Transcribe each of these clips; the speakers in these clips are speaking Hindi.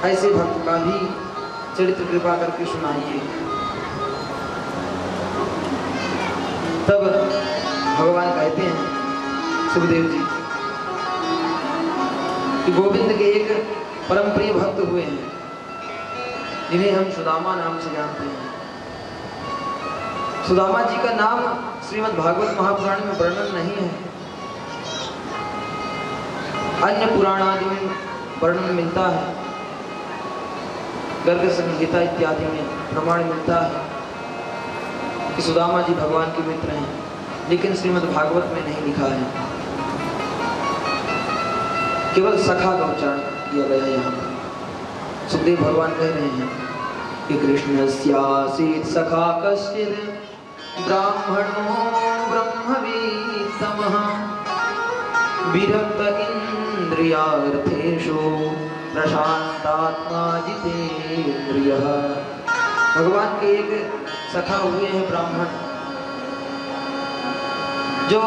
ऐसे भक्त का भी चरित्र कृपा करके सुनाइए। तब भगवान कहते हैं सुखदेव जी कि गोविंद के एक परम प्रिय भक्त हुए हैं जिन्हें हम सुदामा नाम से जानते हैं। सुदामा जी का नाम श्रीमद् भागवत महापुराण में वर्णन नहीं है, अन्य पुराण आदि में वर्णन मिलता है, गर्ग संहिता इत्यादि में प्रमाण मिलता है कि सुदामा जी भगवान के मित्र हैं, लेकिन श्रीमद् भागवत में नहीं लिखा है, केवल सखा का उच्चारण किया गया यहाँ पर। सुखदेव भगवान कह रहे हैं कि कृष्णस्यासीत् सखा कश्चित् ब्राह्मणो ब्रह्मवीत्तमः विरक्त इंद्रियार्थेषु प्रशांतात्मा जितेन्द्रियः। भगवान के एक सखा हुए हैं ब्राह्मण, जो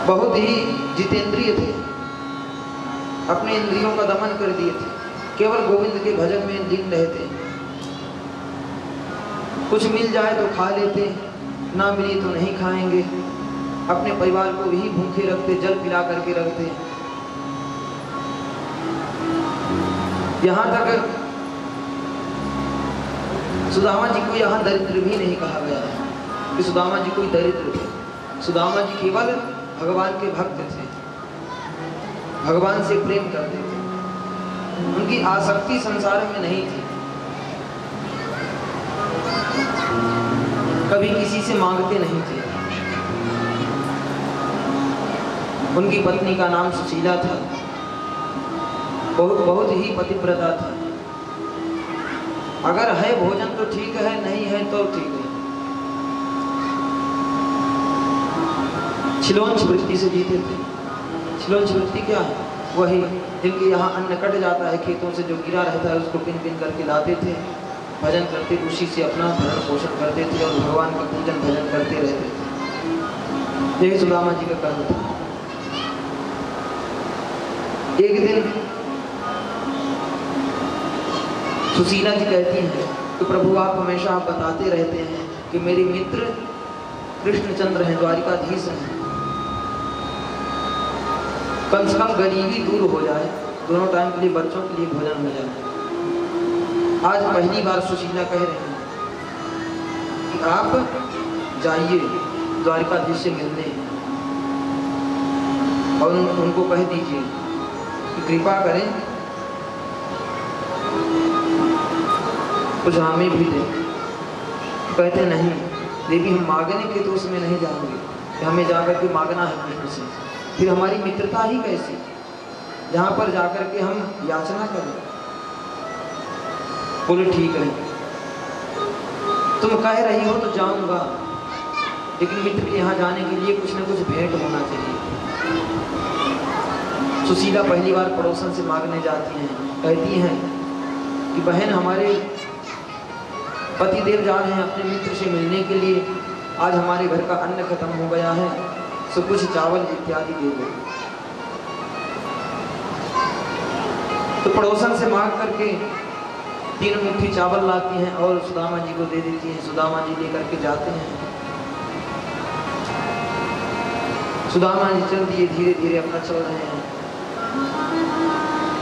बहुत ही जितेंद्रिय थे, अपने इंद्रियों का दमन कर दिए थे, केवल गोविंद के भजन में लीन रहते। कुछ मिल जाए तो खा लेते, ना मिली तो नहीं खाएंगे, अपने परिवार को भी भूखे रखते, जल पिला करके रखते। यहाँ तक सुदामा जी को यहाँ दरिद्र भी नहीं कहा गया है कि सुदामा जी कोई दरिद्र थे। सुदामा जी केवल भगवान के भक्त थे, भगवान से प्रेम करते थे, उनकी आसक्ति संसार में नहीं थी, कभी किसी से मांगते नहीं थे। उनकी पत्नी का नाम सुशीला था, बहुत ही पतिव्रता था। अगर है भोजन तो ठीक है, नहीं है तो ठीक है। छिलोंच वृत्ति से जीते थे। छिलोंच वृत्ति क्या है? वही जिनके यहाँ अन्न कट जाता है, खेतों से जो गिरा रहता है उसको पिन पिन करके लाते थे, भजन करते, उसी से अपना भरण पोषण करते थे और भगवान का पूजन भजन करते रहते थे। यही सुदामा जी का कर्म था। एक दिन सुशीला जी कहती हैं कि प्रभु आप हमेशा बताते रहते हैं कि मेरे मित्र कृष्णचंद्र हैं, द्वारिकाधीश हैं, कम से कम गरीबी दूर हो जाए, दोनों टाइम के लिए बच्चों के लिए भोजन हो जाए। आज पहली बार सुशीला कह रहे हैं कि आप जाइए द्वारिकाधीश से मिलने और उनको कह दीजिए कि कृपा करें कुछ हमें भी दे। कहते नहीं देवी, हम मांगने के तो उसमें नहीं जाएंगे, हमें जाकर के मांगना है कृष्ण से, फिर हमारी मित्रता ही कैसी जहाँ पर जाकर के हम याचना करें। बोले ठीक है, तुम कह रही हो तो जाऊंगा, लेकिन मित्र के यहाँ जाने के लिए कुछ न कुछ भेंट होना चाहिए। सुशीला पहली बार पड़ोसन से मांगने जाती हैं, कहती हैं कि बहन हमारे पतिदेव जा रहे हैं अपने मित्र से मिलने के लिए, आज हमारे घर का अन्न खत्म हो गया है, सो कुछ चावल इत्यादि दे दो। तो पड़ोसन से मांग करके 3 मुट्ठी चावल लाती हैं और सुदामा जी को दे देती हैं। सुदामा जी लेकर के जाते हैं। सुदामा जी चल दिए, धीरे धीरे अपना चल रहे हैं।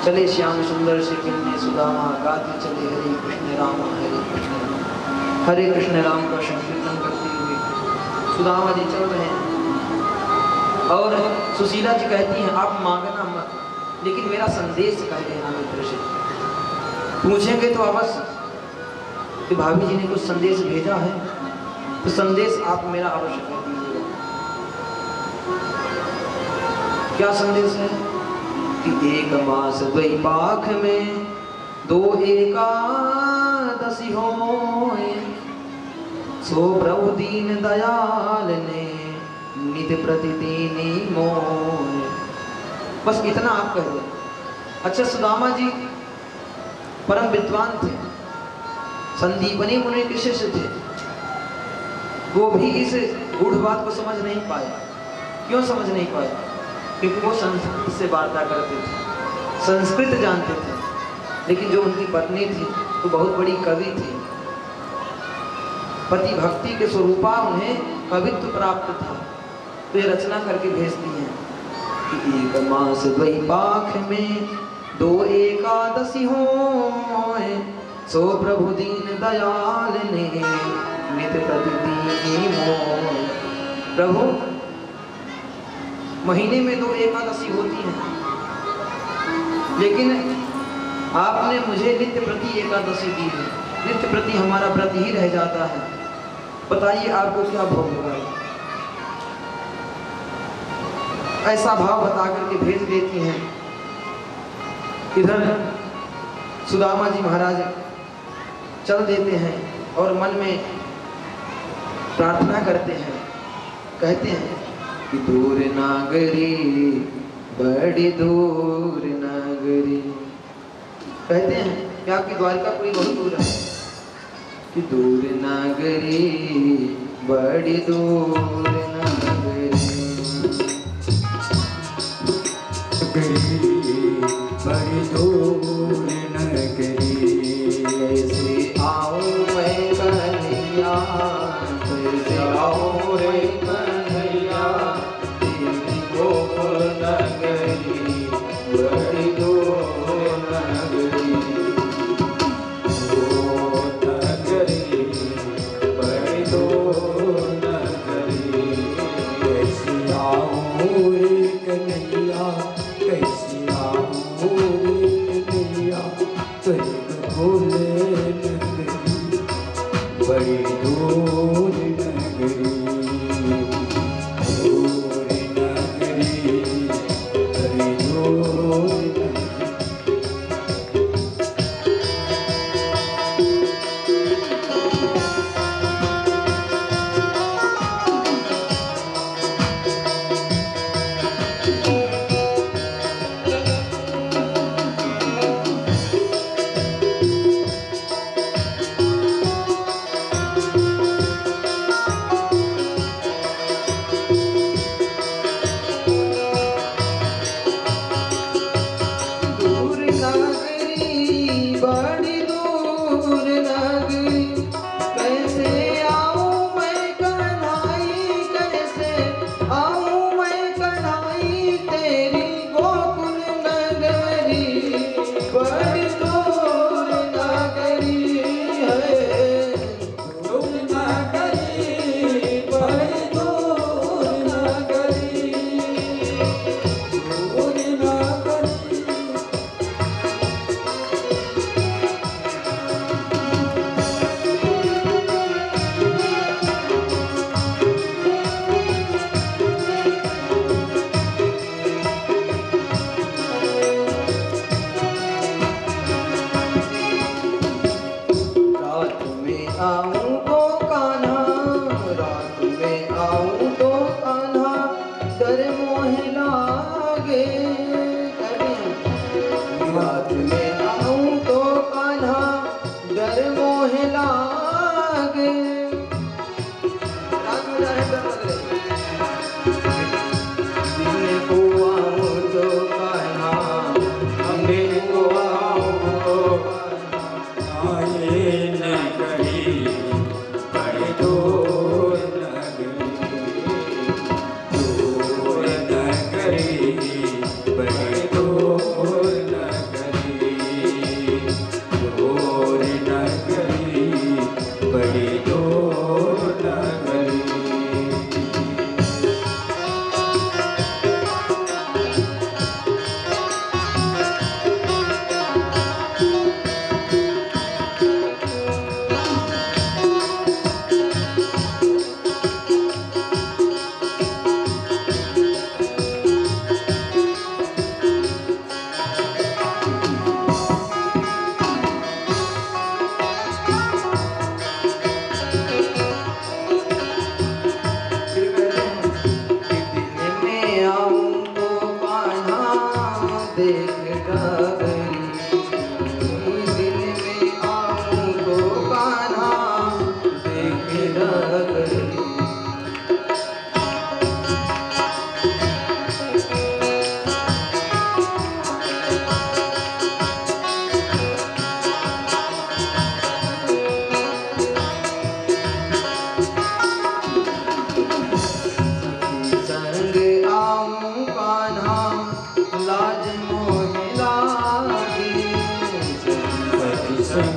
चले श्याम सुंदर से मिलने सुदामा, गाते चले हरे कृष्ण राम हरे कृष्ण राम, हरे कृष्ण राम का संकीर्तन करते हुए सुदामा जी चल रहे हैं। और सुशीला जी कहती हैं आप मांगना मत, लेकिन मेरा संदेश कह देना मित्र से। पूछेंगे तो अवश्य कि भाभी जी ने कुछ संदेश भेजा है, तो संदेश आप मेरा अवश्य कह दीजिएगा। क्या संदेश है कि 1 मास द्वैपाख में 2 एकादशी होए, सो प्रभु दीन दयाल ने नित प्रतिदिन मोए। बस इतना आप कह दो। अच्छा, सुदामा जी परम विद्वान थे, संदीपनी मुनि के शिष्य थे, वो भी इस गूढ़ बात को समझ नहीं पाए। क्यों समझ नहीं पाए? क्योंकि वो संत से वार्ता करते थे। संस्कृत जानते थे, लेकिन जो उनकी पत्नी थी तो बहुत बड़ी कवि थी। पति भक्ति के स्वरूपा उन्हें कवित्व प्राप्त था, तो ये रचना करके भेजती हैं कि एक मास द्वैपाख में 2 एकादशी होए, सो प्रभु दीन दयाल ने नित प्रतिदीन मोए। प्रभु महीने में 2 एकादशी होती हैं, लेकिन आपने मुझे नित्य प्रति एकादशी दी है, नित्य प्रति हमारा व्रत ही रह जाता है, बताइए आपको क्या भोग होगा। ऐसा भाव बता करके भेज देती हैं। इधर सुदामा जी महाराज चल देते हैं और मन में प्रार्थना करते हैं, कहते हैं कि दूर नागरी बड़ी दूर नागरी। कहते हैं कि आपकी द्वारिकापुरी बहुत दूर है, कि दूर नागरी बड़ी दूर नागरी, बड़ी दूर नगरी, कैसे आऊं मैं कन्हैया, कैसे आऊं रे कन्हैया, तेरी गोकुल नगरी बड़ी दूर नगरी, ओ नगरी बड़ी दूर नगरी, कैसी आऊं रे कन्हैया, कैसी आऊं रे कन्हैया, तेरी गोकुल नगरी बड़ी दूर नगरी, दूर नगरी बड़ी दूर नगरी।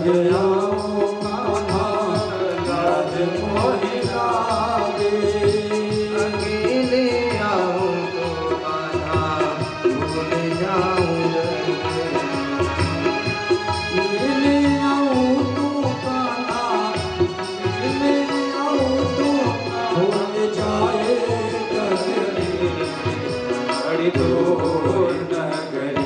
संज्ञाओं कान्हा लाज मोहि लागे। अकेले आऊं तो कान्हा भूल जाऊं लगे। मिले आऊं तो कान्हा मिले आऊं तो भूल जाए नगरी बड़ी दूर नगरी।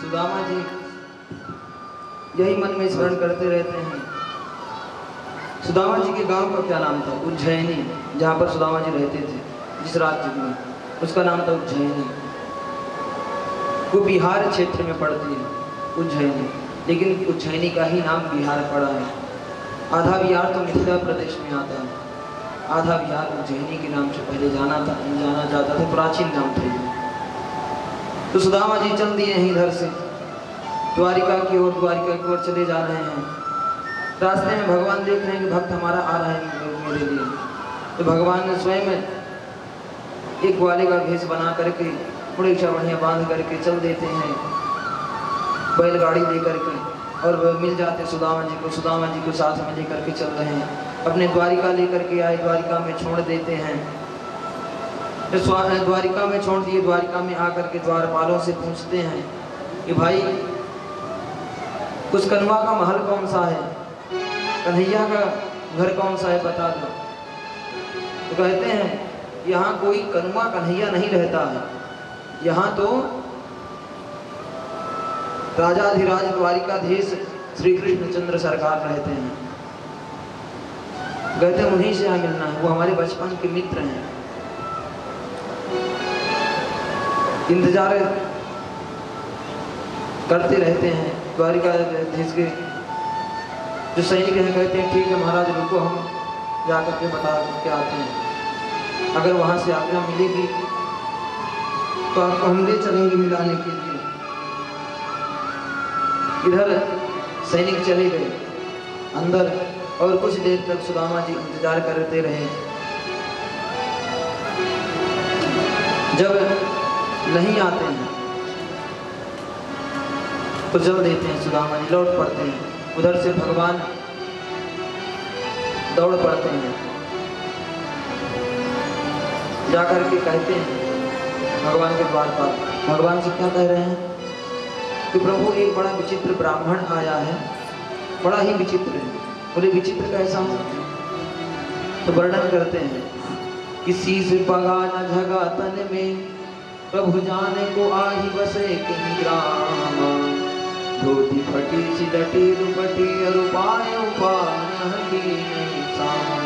सुदामा जी यही मन में स्मरण करते रहते हैं। सुदामा जी के गांव का क्या नाम था? उज्जैनी, जहाँ पर सुदामा जी रहते थे, जिस राज्य में, उसका नाम था उज्जैनी। वो बिहार क्षेत्र में पड़ती है उज्जैनी, लेकिन उज्जैनी का ही नाम बिहार पड़ा है। आधा बिहार तो मिथिला प्रदेश में आता है, आधा बिहार उज्जैनी के नाम से पहले जाना जाता था, प्राचीन नाम था। तो सुदामा जी चल दिए हैं इधर से द्वारिका की ओर चले जा रहे हैं। रास्ते में भगवान देख रहे हैं कि भक्त हमारा आ रहा है मेरे लिए, तो भगवान ने स्वयं एक ग्वाले का भेष बना करके पुड़ीचा बढ़िया बांध करके चल देते हैं बैलगाड़ी लेकर के, और मिल जाते सुदामा जी को साथ में लेकर के चल रहे हैं। अपने द्वारिका लेकर के आए, द्वारिका में छोड़ देते हैं। द्वारिका में छोड़ दिए, द्वारिका में आकर के द्वारपालों से पूछते हैं कि भाई उस कन्वा का महल कौन सा है, कन्हैया का घर कौन सा है, बता दो। तो कहते हैं यहाँ कोई कन्वा कन्हैया नहीं रहता है, यहाँ तो राजाधिराज द्वारिकाधीश श्री कृष्णचंद्र सरकार रहते हैं। कहते हैं उन्हीं से यहाँ मिलना है, वो हमारे बचपन के मित्र हैं। इंतजार करते रहते हैं द्वारिकाधीश के जो सैनिक हैं। कहते हैं ठीक है महाराज रुको, हम जाकर के बता के आते हैं, अगर वहाँ से आज्ञा मिलेगी तो आपको हम ले चलेंगे मिलाने के लिए। इधर सैनिक चले गए अंदर, और कुछ देर तक सुदामा जी इंतजार करते रहे। जब नहीं आते हैं तो चल देते हैं सुदामा जी, लौट पड़ते हैं। उधर से भगवान दौड़ पड़ते हैं, जाकर के कहते हैं भगवान के द्वार पर। भगवान से क्या कह रहे हैं कि प्रभु एक बड़ा विचित्र ब्राह्मण आया है, बड़ा ही विचित्र है। बोले विचित्र कैसा हो? तो वर्णन करते हैं कि शीश पगा न झगा तन में, प्रभु जाने को आही बसे कहीं ग्राम। धोती फटी सिलटी दुपटी अरुपाय उपान नहीं साम।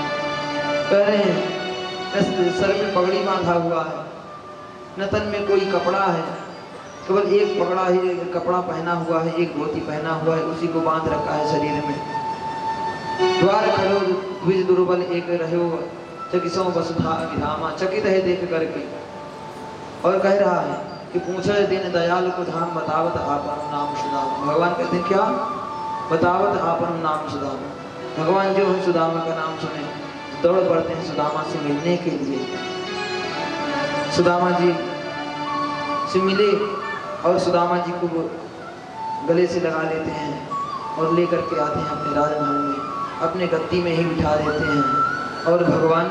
कह रहे हैं सर में पगड़ी बांधा हुआ है, न तन में कोई कपड़ा है, केवल एक पगड़ा ही कपड़ा पहना हुआ है, एक धोती पहना हुआ है, उसी को बांध रखा है शरीर में। द्वार खड़ो द्विज दुर्बल एक रहो, चकिसों वसुधा विधामा। चकित है देख करके, और कह रहा है कि पूछे दिन दयाल को धाम, बतावत आपन नाम सुदाम। भगवान कहते हैं क्या? बतावत आपन नाम सुदाम। भगवान जो हम सुदामा का नाम सुने दौड़ पड़ते हैं सुदामा से मिलने के लिए। सुदामा जी से मिले और सुदामा जी को गले से लगा लेते हैं और लेकर के आते हैं अपने राजमहल में, अपने गद्दी में ही बिठा देते हैं। और भगवान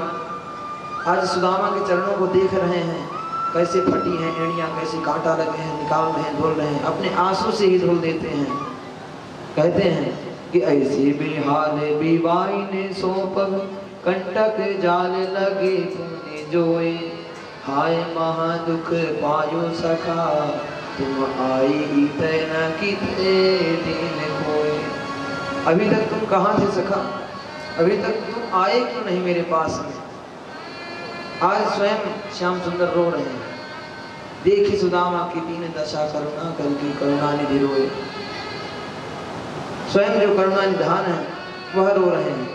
आज सुदामा के चरणों को देख रहे हैं, कैसे फटी हैं एड़ियाँ, कैसे कांटा लगे हैं, निकाल रहे हैं, धुल रहे हैं, अपने आंसू से ही धुल देते हैं। कहते हैं कि ऐसे बेहाल बीवाई ने सोपग कंटक जाल लगे पुण्य जोए, हाय महादुख पायो सखा तुम आई तैना कितने दिन खोए। अभी तक तुम कहाँ थे सखा, अभी तक तुम आए क्यों नहीं मेरे पास में। आज स्वयं श्याम सुंदर रो रहे हैं, देखी सुदामा की दीन दशा करुणा कल की करुणा निधि रोए। स्वयं जो करुणा निधान है वह रो रहे हैं।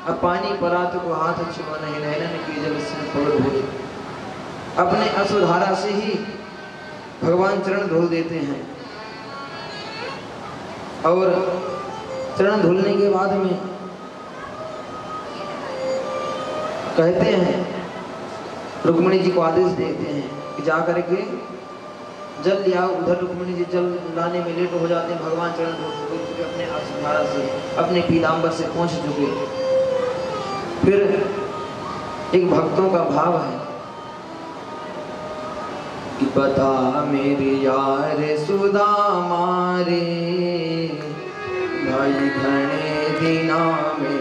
अब पानी परात को हाथ छुआ नहीं, नैनन की जल से पड़ धोए। अपने अश्रुधारा से ही भगवान चरण धुल देते हैं और चरण धुलने के बाद में कहते हैं, रुक्मिणी जी को आदेश देते हैं कि जाकर के जल ले आओ। उधर रुक्मिणी जी जल लाने में लेट हो जाते हैं, भगवान चरण धुल चुके अपने अश्रुधारा से, अपने पीतांबर से पहुंच चुके। फिर एक भक्तों का भाव है कि बता मेरे यार सुदामा रे, भाई घने दिना में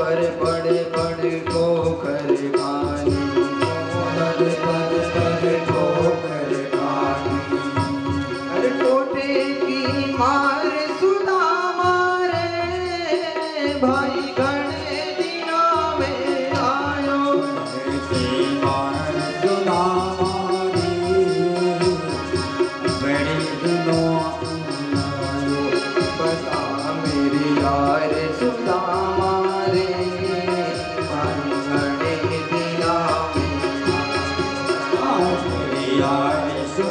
बड़े बड़े को कर खानी, बड़े बड़े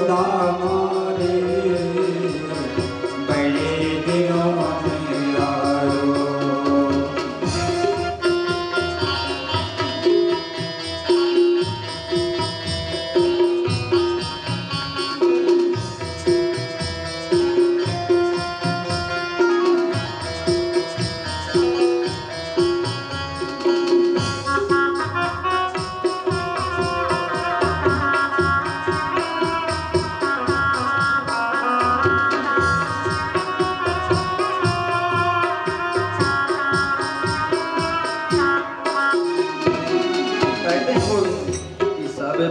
सुदामा रे बड़े दिनों में आयो।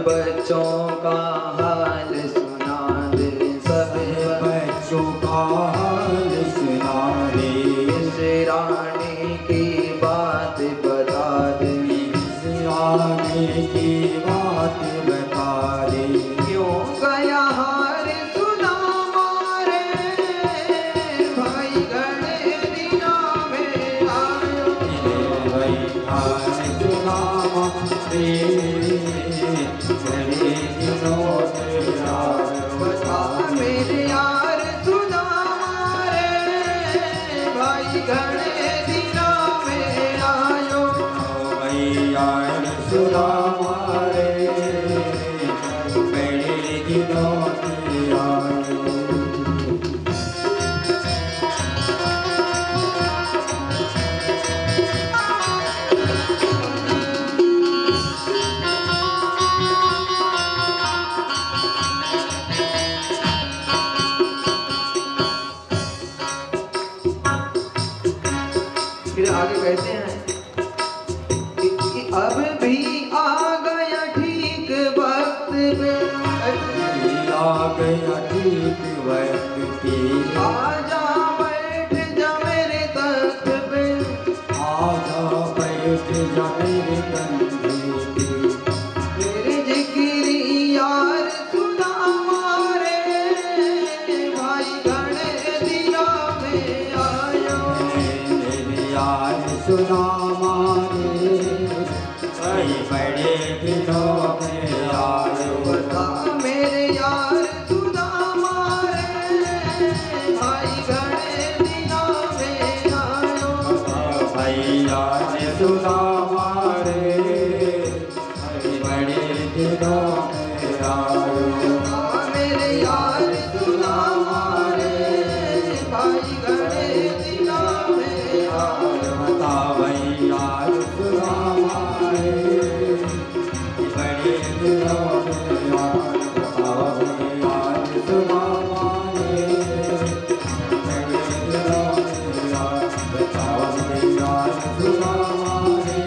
बच्चों का हाल सुना दे, सब बच्चों का हाल सुना दे, इस रानी की बात बता दे, इस रानी की बात बता दे। क्यों गया हार सुदामा रे भाई घड़े दिनों में आयो। भाई हार सुदामा रे बता मेरे यार सुदामा रे भाई घड़े दिनों में आयो। भाई यार सुदामा रे बड़े दिनों में आयो। आगे कहते हैं कि अब भी आ गया ठीक वक्त पे, आ गया ठीक वक्त पे, आजा बैठ जा मेरे तख्त पे, आजा बैठ जा मेरे कंधे पे, मेरे जिक्री यार सुदामा रे भाई घड़े दिनों में आयो। यार सुदामा रे भाई बड़े दिनों में आयो। बता मेरे यार सुदामा रे भाई घड़े दिनों में आयो। भाई यार सुदामा रे भाई बड़े दिनों में आयो। बता मेरे यार सुदामा रे भाई घड़े दिनों में आयो। बता भाई यार सुदामा रे बड़े दिनों में आयो। बता भाई यार सुदामा रे बड़े दिनों में आयो। बता भाई यार सुदामा रे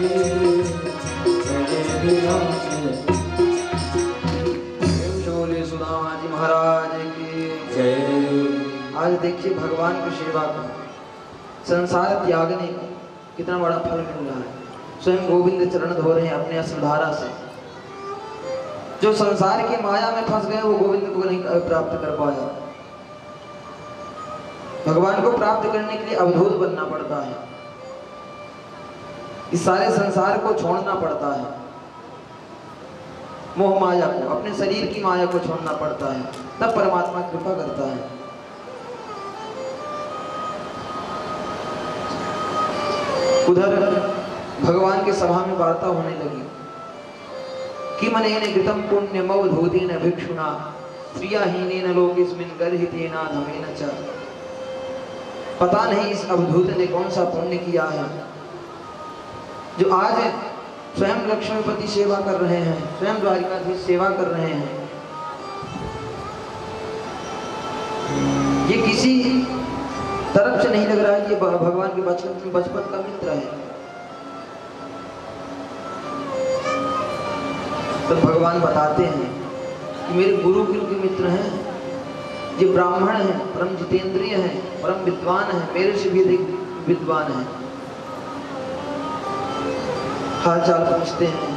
बड़े दिनों में। शोले सुदामा जी महाराज की जय। आज देखिए भगवान की सेवा का, संसार त्यागने का कितना बड़ा फल मिल रहा है। स्वयं गोविंद चरण धो रहे हैं अपने असुधारा से। जो संसार की माया में फंस गए वो गोविंद को नहीं प्राप्त कर पाया। भगवान को प्राप्त करने के लिए अवधूत बनना पड़ता है, इस सारे संसार को छोड़ना पड़ता है, मोह माया को, अपने शरीर की माया को छोड़ना पड़ता है, तब परमात्मा कृपा करता है। उधर भगवान की सभा में वार्ता होने लगी कि मनेन कृतं पुण्यम अवधूतेन भिक्षुणा श्रियाहीनेन लोकेस्मिन् गर्हितेन धमेन च। पता नहीं इस अवधूत ने कौन सा पुण्य किया है जो आज स्वयं लक्ष्मीपति सेवा कर रहे हैं, स्वयं द्वारिकाधीश सेवा कर रहे हैं। ये किसी तरफ से नहीं लग रहा है, ये भगवान के बचपन का मित्र है। तो भगवान बताते हैं कि मेरे गुरुकुल के मित्र हैं, ये ब्राह्मण हैं, परम जितेंद्रिय हैं, परम विद्वान हैं, मेरे से भी अधिक विद्वान हैं। हाल चाल पूछते हैं,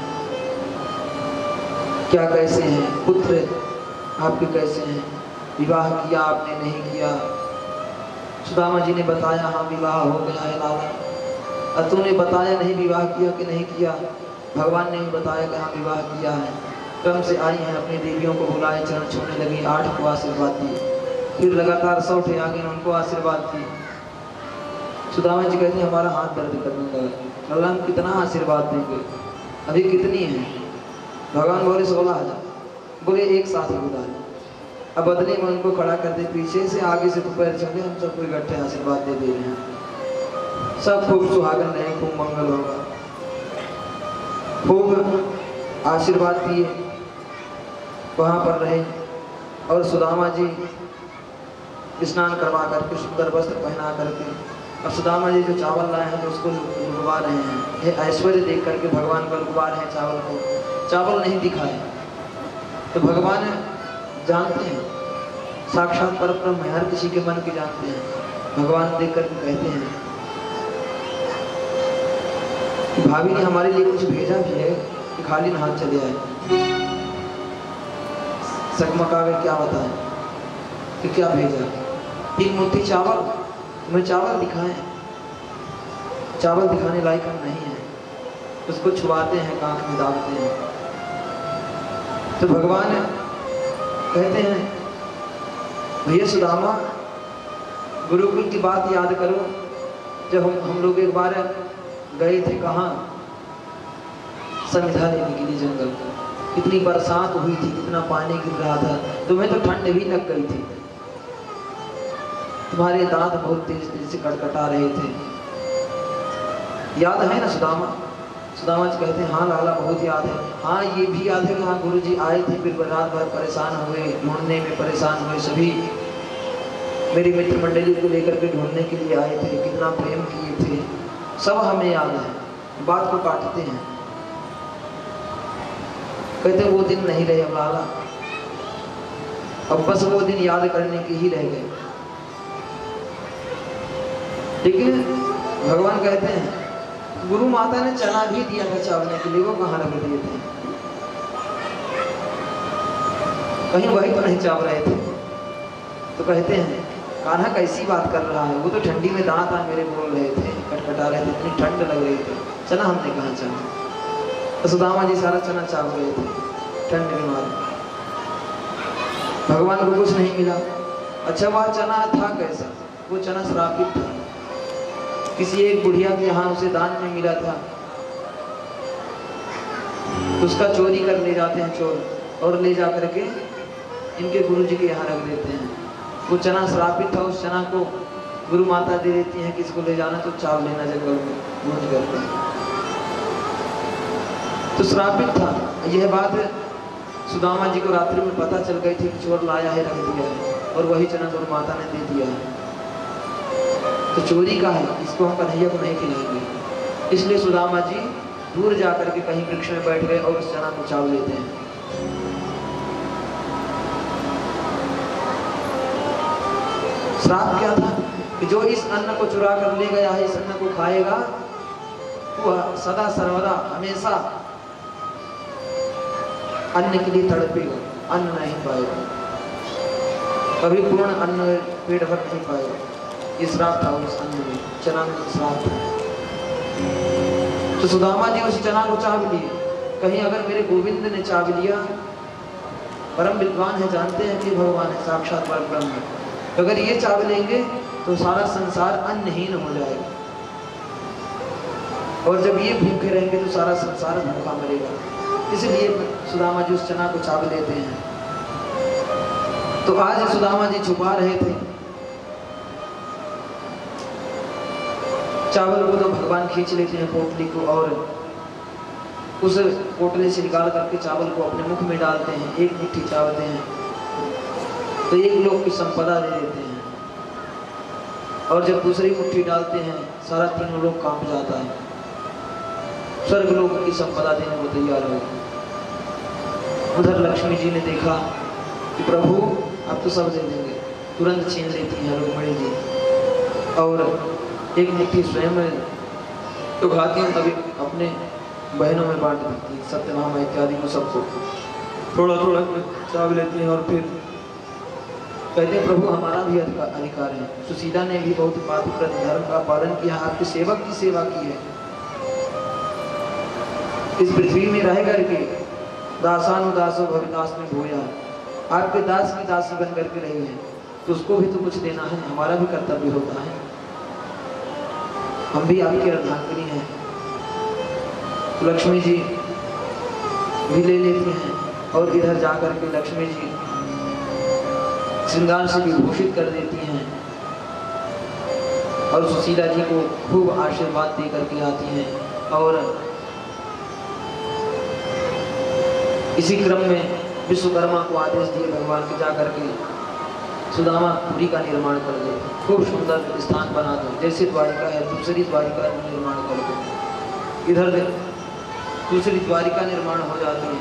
क्या कैसे हैं, पुत्र आपके कैसे हैं, विवाह किया आपने नहीं किया। सुदामा जी ने बताया हाँ विवाह हो गया है लाला। और तूने बताया नहीं विवाह किया कि नहीं किया। भगवान ने भी बताया कि हाँ विवाह किया है। क्रम से आई हैं, अपनी देवियों को बुलाए, चरण छूने लगी, 8 को आशीर्वाद दिए। फिर लगातार 100 उठे आगे उनको आशीर्वाद दिए। सुदामा जी कहते हैं हमारा हाथ दर्द करने लगा, लगा हम कितना आशीर्वाद देंगे, अभी कितनी है? भगवान बोले 16,000। बोले एक साथ ही बुला ले। अब बदले में उनको खड़ा कर दे, पीछे से आगे से तो पैर चले, हम सबको इकट्ठे आशीर्वाद दे दे रहे हैं। सब खूब सुहागन रहे, खूब मंगल होगा। खूब आशीर्वाद दिए, वहाँ पर रहे। और सुदामा जी स्नान करवा करके सुंदर वस्त्र पहना करके, अब सुदामा जी जो चावल लाए हैं तो उसको लुटवा रहे हैं। ये ऐश्वर्य देख करके भगवान को लुटवा रहे हैं चावल को। चावल नहीं दिखाए तो भगवान जानते हैं, साक्षात परब्रह्म है, हर किसी के मन की जानते हैं। भगवान देख करके कहते हैं कि भाभी ने हमारे लिए कुछ भेजा भी है कि खाली हाथ चले आए। सकमकावे क्या बताएं कि क्या भेजा? 3 मुट्ठी चावल, तुम्हें चावल दिखाएं? चावल दिखाने लायक हम नहीं है। उसको छुआते हैं, कांख में दाबते हैं। तो भगवान कहते हैं भैया सुदामा, गुरुकुल की बात याद करो, जब हम लोग एक बार गए थे, कहाँ? संविधा लेने के लिए जंगल। कितनी बरसात हुई थी, कितना पानी गिर रहा था, तुम्हें तो ठंड भी लग गई थी, तुम्हारे दांत बहुत तेज तेज से कटकटा रहे थे, याद है ना सुदामा? सुदामा जी कहते हैं हाँ लाला बहुत याद है। हाँ ये भी याद है कि हाँ गुरु जी आए थे, फिर रात भर परेशान हुए, ढूंढने में परेशान हुए, सभी मेरी मित्र मंडली को लेकर के ढूंढने के लिए आए थे, कितना प्रेम किए थे, सब हमें याद है। बात को काटते हैं, कहते वो दिन नहीं रहे अब लाला, अब बस वो दिन याद करने के ही रह गए। लेकिन भगवान कहते हैं गुरु माता ने चना भी दिया था चावने के लिए, वो कहाँ रख दिए थे? कहीं वही तो नहीं चाव रहे थे। तो कहते हैं कान्हा कैसी बात कर रहा है, वो तो ठंडी में दांत मेरे बोल रहे थे, कटकटा रहे थे, इतनी ठंड लग रही थी, चना हमने कहाँ चना? तो सुदामा जी सारा चना चाव रहे थे ठंड के मारे। भगवान को कुछ नहीं मिला। अच्छा वह चना था कैसा? वो चना श्रापित था, किसी एक बुढ़िया के यहाँ उसे दान में मिला था, उसका चोरी कर ले जाते हैं चोर, और ले जा करके इनके गुरु जी के यहाँ रख देते हैं। वो चना श्रापित था, उस चना को गुरु माता दे देती हैं, किसको ले जाना तो चाव लेना जंगल में भोज करते हैं। तो श्रापित था। यह बात सुदामा जी को रात्रि में पता चल गई थी कि चोर लाया है, रख दिया है, और वही चना गुरु माता ने दे दिया है। तो चोरी का है, इसको हम कन्हैया को नहीं खिलाएंगे। इसलिए सुदामा जी दूर जाकर के कहीं वृक्ष में बैठ गए और उस चना को चाव लेते हैं। श्राप क्या था कि जो इस अन्न को चुरा कर ले गया है, इस अन्न को खाएगा, वह सदा सर्वदा हमेशा अन्न के लिए तड़पेगा, अन्न नहीं पाएगा, कभी पूर्ण अन्न पेट भर नहीं पाएगा। ये श्राप था उस अन्न में, चना में श्राप था। तो सुदामा जी उस चना को चाव लिए। कहीं अगर मेरे गोविंद ने चाव लिया, परम विद्वान है, जानते हैं कि भगवान है, साक्षात परब्रह्म है, तो अगर ये चाव लेंगे तो सारा संसार अन्नहीन हो जाएगा, और जब ये भूखे रहेंगे तो सारा संसार भूखा मरेगा। इसलिए सुदामा जी उस चना को चाव लेते हैं। तो आज सुदामा जी छुपा रहे थे चावल को, तो भगवान खींच लेते हैं पोटली को, और उस पोटली से निकाल करके चावल को अपने मुख में डालते हैं, एक मुट्ठी चावते हैं तो एक लोग की संपदा दे देते हैं, और जब दूसरी मुट्ठी डालते हैं सारा तीनों लोग कांप जाता है, स्वर्ग लोग की संपदा देने को तैयार हो। उधर लक्ष्मी जी ने देखा कि प्रभु आप तो सब दे देंगे, तुरंत छीन लेती हैं रुक्मिणी जी, और एक मुट्ठी स्वयं तो खाती हैं, तभी अपने बहनों में बांट देती हैं, सत्यभामा इत्यादि को सबको थोड़ा थोड़ा चाव लेती हैं, और फिर कहते हैं प्रभु हमारा भी अधिकार है। सुसीता ने भी बहुत पातिव्रत धर्म का पालन किया, आपके सेवक की सेवा की है, इस पृथ्वी में रह करके दासानुदासो भविदास में भूया, आपके दास की दासी बन करके रही है तो उसको भी तो कुछ देना है, हमारा भी कर्तव्य होता है। हम भी आपकी अर्धांगिनी हैं। तो लक्ष्मी जी भी ले लेती हैं और इधर जा करके लक्ष्मी जी श्रृंगार से विभूषित कर देती हैं और सुशीला जी को खूब आशीर्वाद दे करके आती हैं। और इसी क्रम में विश्वकर्मा को आदेश दिए भगवान के जा करके सुदामा पुरी का निर्माण कर दो, खूब सुंदर स्थान बना दो, जैसे द्वारिका है दूसरी द्वारिका निर्माण कर दो। इधर दूसरी द्वारिका निर्माण हो जाती है।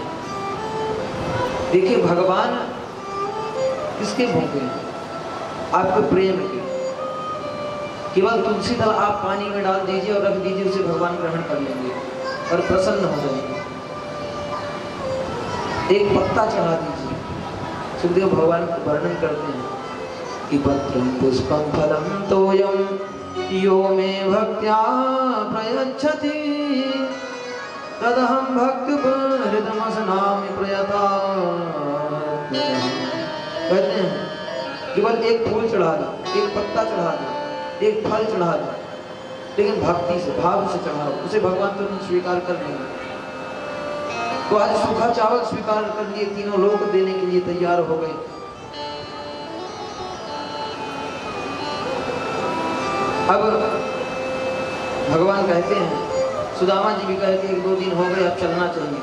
देखिए भगवान किसके भूखे हैं? आपके प्रेम के। केवल तुलसी दल आप पानी में डाल दीजिए और रख दीजिए, उसे भगवान ग्रहण कर लेंगे और प्रसन्न हो जाएंगे। एक पत्ता चढ़ा दीजिए। सुखदेव भगवान को वर्णन करते हैं कि पत्रं पुष्पं फलं तोयं यो मे भक्त्या प्रयच्छति तदहं भक्तहृदमसनामि प्रयता। कहते हैं केवल एक फूल चढ़ा दो, एक पत्ता चढ़ा दो, एक फल चढ़ा दो, लेकिन भक्ति से भाव से चढ़ाओ, उसे भगवान तुरंत स्वीकार कर लेंगे। तो आज सूखा चावल स्वीकार कर लिए, तीनों लोग देने के लिए तैयार हो गए। अब भगवान कहते हैं, सुदामा जी भी कहते हैं 1-2 दिन हो गए, अब चलना चाहिए,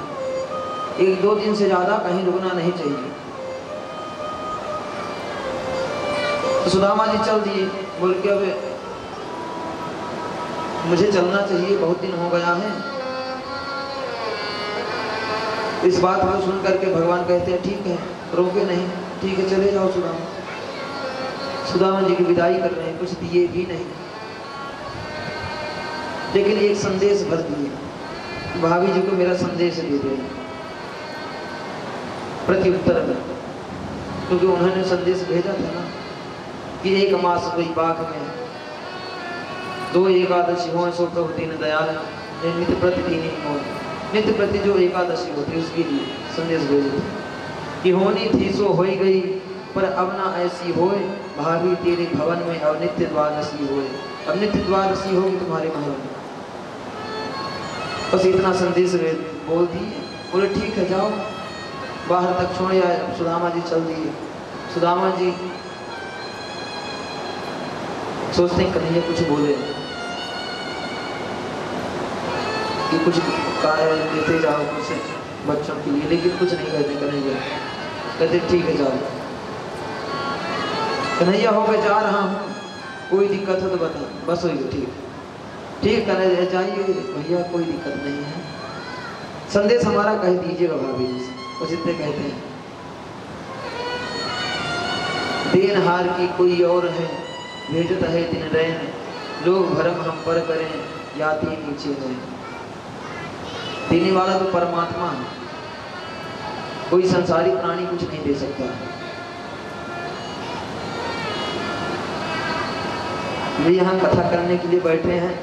1-2 दिन से ज्यादा कहीं रुकना नहीं चाहिए। तो सुदामा जी चल दिए, बोल के अब मुझे चलना चाहिए, बहुत दिन हो गया है। इस बात को सुन करके भगवान कहते हैं ठीक है, रोके नहीं, ठीक है चले जाओ सुदामा। सुदामा जी की विदाई कर रहे हैं, कुछ दिए भी नहीं, लेकिन एक संदेश भर दिए, भाभी जी को मेरा संदेश दे दे प्रत्युत्तर में, क्योंकि उन्होंने संदेश भेजा था ना कि 1 मास कोई बाघ में 2 एकादशी हो सो प्रभु दीन दयाल नित्य प्रतिदिन हो, नित्य प्रति जो एकादशी होती है उसके लिए संदेश भेजे थे कि होनी थी सो हो गई, पर अब ना ऐसी होए, भाभी तेरे भवन में अब नित्य द्वादशी होए, अब नित्य द्वादशी होगी तुम्हारे महल में। बस इतना संदेश बोल दिए, बोले ठीक है जाओ, बाहर तक छोड़ आए। सुदामा जी चल दिए। सुदामा जी सोचते हैं कन्हैया कुछ बोले कि कुछ देते जाओ कुछ बच्चों के लिए, लेकिन कुछ नहीं कहते कन्हैया। कहते ठीक है जाओ। कन्हैया होकर जा रहा हूँ, कोई दिक्कत हो तो बता, बस हो ठीक ठीक कन्हैया जाइए भैया, कोई दिक्कत नहीं है, संदेश हमारा कह दीजिएगा भाभी जी से। वो जितने कहते हैं देनहार की कोई और है, भेजत है दिन रैन, लोग भरम हम पर करें, याति नीचे गए। देने वाला तो परमात्मा है, कोई संसारिक प्राणी कुछ नहीं दे सकता। वे यहाँ कथा करने के लिए बैठे हैं,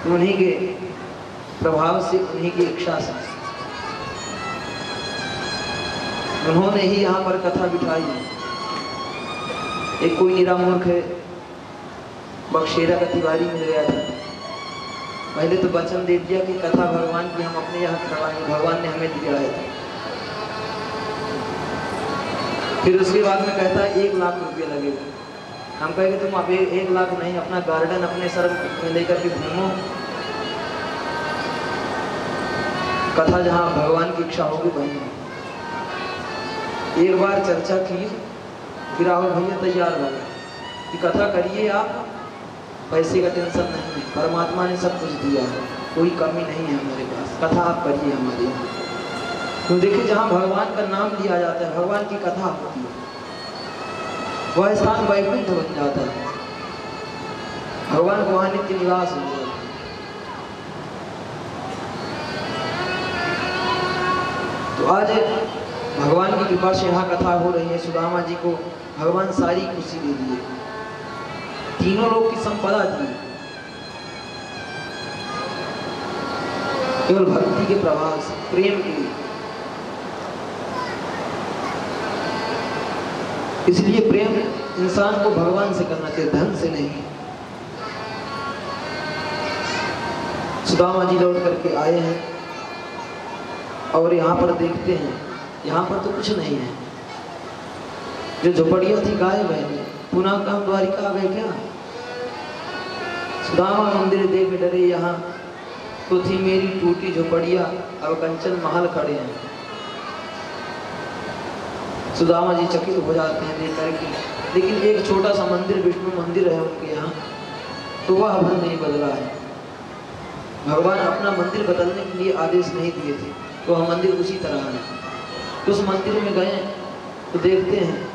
तो उन्हीं के प्रभाव से, उन्हीं की इच्छा से उन्होंने ही यहाँ पर कथा बिठाई है। एक कोई निरा मूर्ख है, बक्सेरा का तिवारी मिल गया था, पहले तो वचन दे दिया कि कथा भगवान की हम अपने यहाँ करवाएंगे, भगवान ने हमें दिया है। फिर उसके बाद में कहता है 1 लाख रुपया लगेगा। हम कहेंगे तुम अब 1 लाख नहीं, अपना गार्डन अपने सर में लेकर के घूमो, कथा जहाँ भगवान की इच्छा होगी वहीं। एक बार चर्चा की, फिर राहुल भैया तैयार हो गए कि कथा करिए आप, पैसे का टेंशन नहीं है, परमात्मा ने सब कुछ दिया है, कोई कमी नहीं है हमारे पास, कथा आप करिए हमारे यहाँ। तो देखिए जहाँ भगवान का नाम लिया जाता है, भगवान की कथा होती है, वह स्थान वैकुंठ बन जाता है, भगवान को वहाँ नित्य निवास हो जाता है। तो आज भगवान की कृपा से यहाँ कथा हो रही है। सुदामा जी को भगवान सारी खुशी दे दिए, तीनों लोग की संपदा दी, केवल भक्ति के प्रभाव से, प्रेम के इसलिए प्रेम इंसान को भगवान से करना चाहिए, धन से नहीं। सुदामा जी लौट करके आए हैं और यहाँ पर देखते हैं, यहाँ पर तो कुछ नहीं है। जो झोपड़ियाँ थी गायब है, पुनः काम द्वारिका आ गए क्या? सुदामा मंदिर देख डरे, यहाँ तो थी मेरी टूटी झोपड़िया, अब कंचन महल खड़े हैं। सुदामा जी चकित हो जाते हैं देख करके, लेकिन एक छोटा सा मंदिर, विष्णु मंदिर है उनके यहाँ, तो वह अभी नहीं बदला है। भगवान अपना मंदिर बदलने के लिए आदेश नहीं दिए थे, तो वह मंदिर उसी तरह है। तो उस मंदिर में गए तो देखते हैं